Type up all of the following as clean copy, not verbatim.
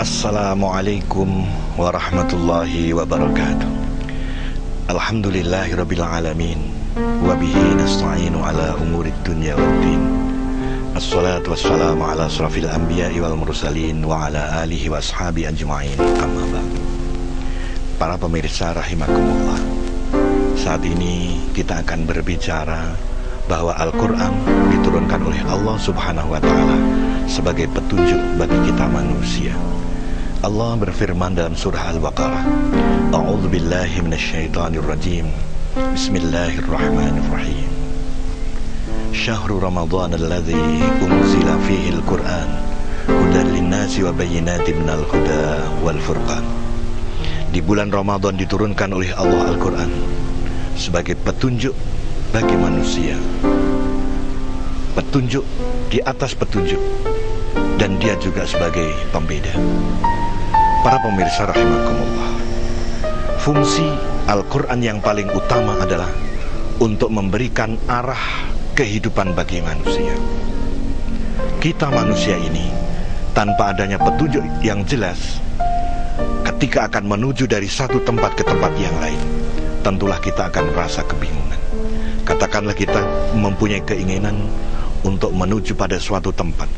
Assalamualaikum warahmatullahi wabarakatuh. Alhamdulillahirabbil alamin wa bihi nasta'inu ala umurid dunya waddin. Assalatu wassalamu ala asrafil anbiya'i wal mursalin wa ala alihi wa ashabi ajma'in. Amma ba'du. Para pemirsa rahimakumullah, saat ini kita akan berbicara bahwa Al-Quran diturunkan oleh Allah subhanahu wa ta'ala sebagai petunjuk bagi kita manusia. Allah berfirman dalam surah Al-Baqarah, A'udzu billahi minasyaitonir rajim. Bismillahirrahmanirrahim. Syahrul Ramadhan alladzi unzila fihi al-Qur'an hudan lin-nasi wa bayyinatin minal huda wal furqan. Di bulan Ramadan diturunkan oleh Allah Al-Quran sebagai petunjuk bagi manusia, petunjuk di atas petunjuk, dan dia juga sebagai pembeda. Para pemirsa rahimakumullah, fungsi Al-Quran yang paling utama adalah untuk memberikan arah kehidupan bagi manusia. Kita manusia ini tanpa adanya petunjuk yang jelas, ketika akan menuju dari satu tempat ke tempat yang lain, tentulah kita akan merasa kebingungan. Katakanlah kita mempunyai keinginan untuk menuju pada suatu tempat,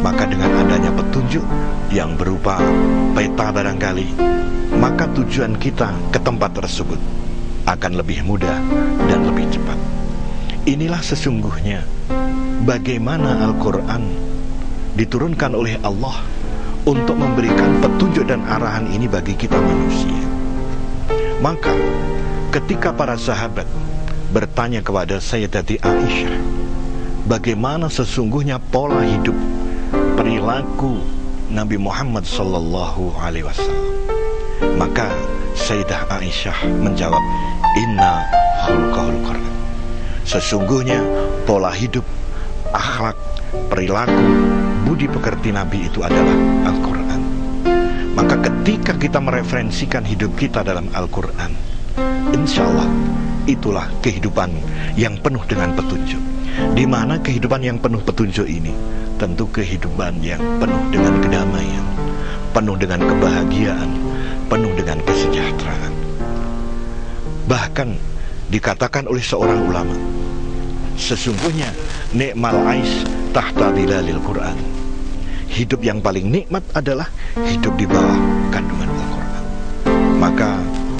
maka dengan adanya petunjuk yang berupa peta barangkali, maka tujuan kita ke tempat tersebut akan lebih mudah dan lebih cepat. Inilah sesungguhnya bagaimana Al-Quran diturunkan oleh Allah untuk memberikan petunjuk dan arahan ini bagi kita manusia. Maka ketika para sahabat bertanya kepada Sayyidati Aisyah, bagaimana sesungguhnya pola hidup, perilaku Nabi Muhammad sallallahu alaihi wasallam, maka Sayyidah Aisyah menjawab, Inna khulqahul Quran. Sesungguhnya pola hidup, akhlak, perilaku, budi pekerti Nabi itu adalah Al-Quran. Maka ketika kita mereferensikan hidup kita dalam Al-Quran, insya Allah itulah kehidupan yang penuh dengan petunjuk. Di mana kehidupan yang penuh petunjuk ini tentu kehidupan yang penuh dengan kedamaian, penuh dengan kebahagiaan, penuh dengan kesejahteraan. Bahkan dikatakan oleh seorang ulama, sesungguhnya ni'mal aish tahta dhilalil Quran. Hidup yang paling nikmat adalah hidup di bawah kandungan Al-Quran. Maka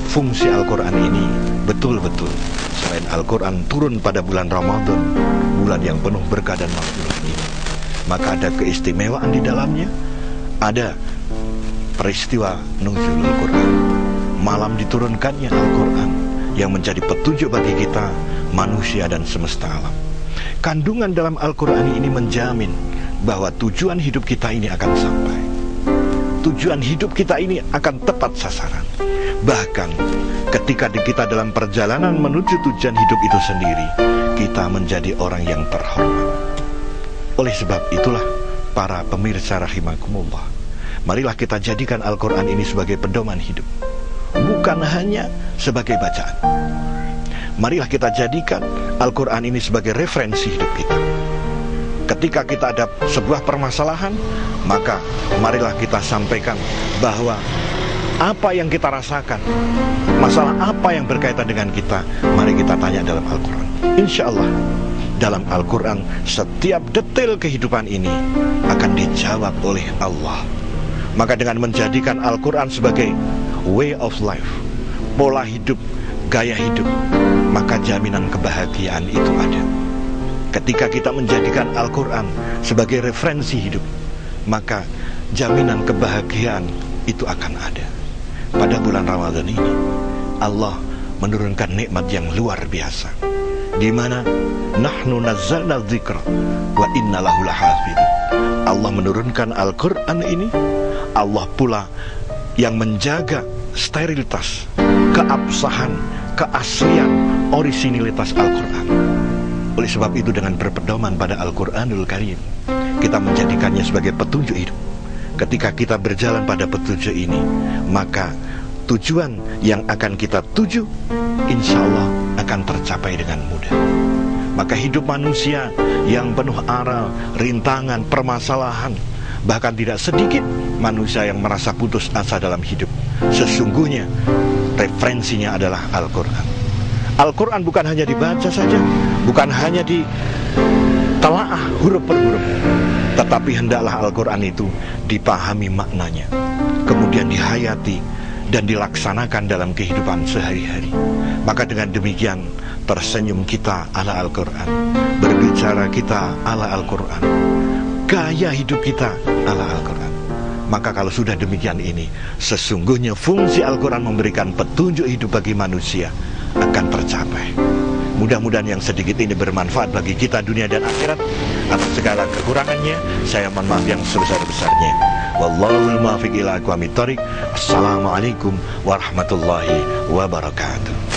fungsi Al-Quran ini betul-betul, selain Al-Quran turun pada bulan Ramadan, bulan yang penuh berkah dan maghfirah ini, maka ada keistimewaan di dalamnya. Ada peristiwa nuzulul Quran, malam diturunkannya Al-Quran, yang menjadi petunjuk bagi kita manusia dan semesta alam. Kandungan dalam Al-Quran ini menjamin bahwa tujuan hidup kita ini akan sampai, tujuan hidup kita ini akan tepat sasaran. Bahkan ketika kita dalam perjalanan menuju tujuan hidup itu sendiri, kita menjadi orang yang terhormat. Oleh sebab itulah, para pemirsa rahimakumullah, marilah kita jadikan Al-Quran ini sebagai pedoman hidup, bukan hanya sebagai bacaan. Marilah kita jadikan Al-Quran ini sebagai referensi hidup kita. Ketika kita ada sebuah permasalahan, maka marilah kita sampaikan bahwa apa yang kita rasakan, masalah apa yang berkaitan dengan kita, mari kita tanya dalam Al-Quran. Insya Allah dalam Al-Quran setiap detail kehidupan ini akan dijawab oleh Allah. Maka dengan menjadikan Al-Quran sebagai way of life, pola hidup, gaya hidup, maka jaminan kebahagiaan itu ada. Ketika kita menjadikan Al-Quran sebagai referensi hidup, maka jaminan kebahagiaan itu akan ada. Pada bulan Ramadan ini Allah menurunkan nikmat yang luar biasa, di mana nahnu nazzalna dzikra wa inna lahu lahafidz. Allah menurunkan Al-Quran ini, Allah pula yang menjaga sterilitas, keabsahan, keaslian, orisinilitas Al-Quran. Oleh sebab itu, dengan berpedoman pada Al-Quranul Karim, kita menjadikannya sebagai petunjuk hidup. Ketika kita berjalan pada petunjuk ini, maka tujuan yang akan kita tuju insya Allah akan tercapai dengan mudah. Maka hidup manusia yang penuh aral, rintangan, permasalahan, Bahkan tidak sedikit manusia yang merasa putus asa dalam hidup. Sesungguhnya referensinya adalah Al-Quran. Al-Quran bukan hanya dibaca saja, bukan hanya ditelaah huruf per huruf, tetapi hendaklah Al-Quran itu dipahami maknanya, kemudian dihayati dan dilaksanakan dalam kehidupan sehari-hari. Maka dengan demikian tersenyum kita ala Al-Quran, berbicara kita ala Al-Quran, gaya hidup kita ala Al-Quran. Maka kalau sudah demikian ini, sesungguhnya fungsi Al-Quran memberikan petunjuk hidup bagi manusia akan tercapai. Mudah-mudahan yang sedikit ini bermanfaat bagi kita dunia dan akhirat. Atas segala kekurangannya, saya mohon maaf yang sebesar-besarnya. Wallahul muwaffiq ila aqwamit thoriq. Assalamualaikum warahmatullahi wabarakatuh.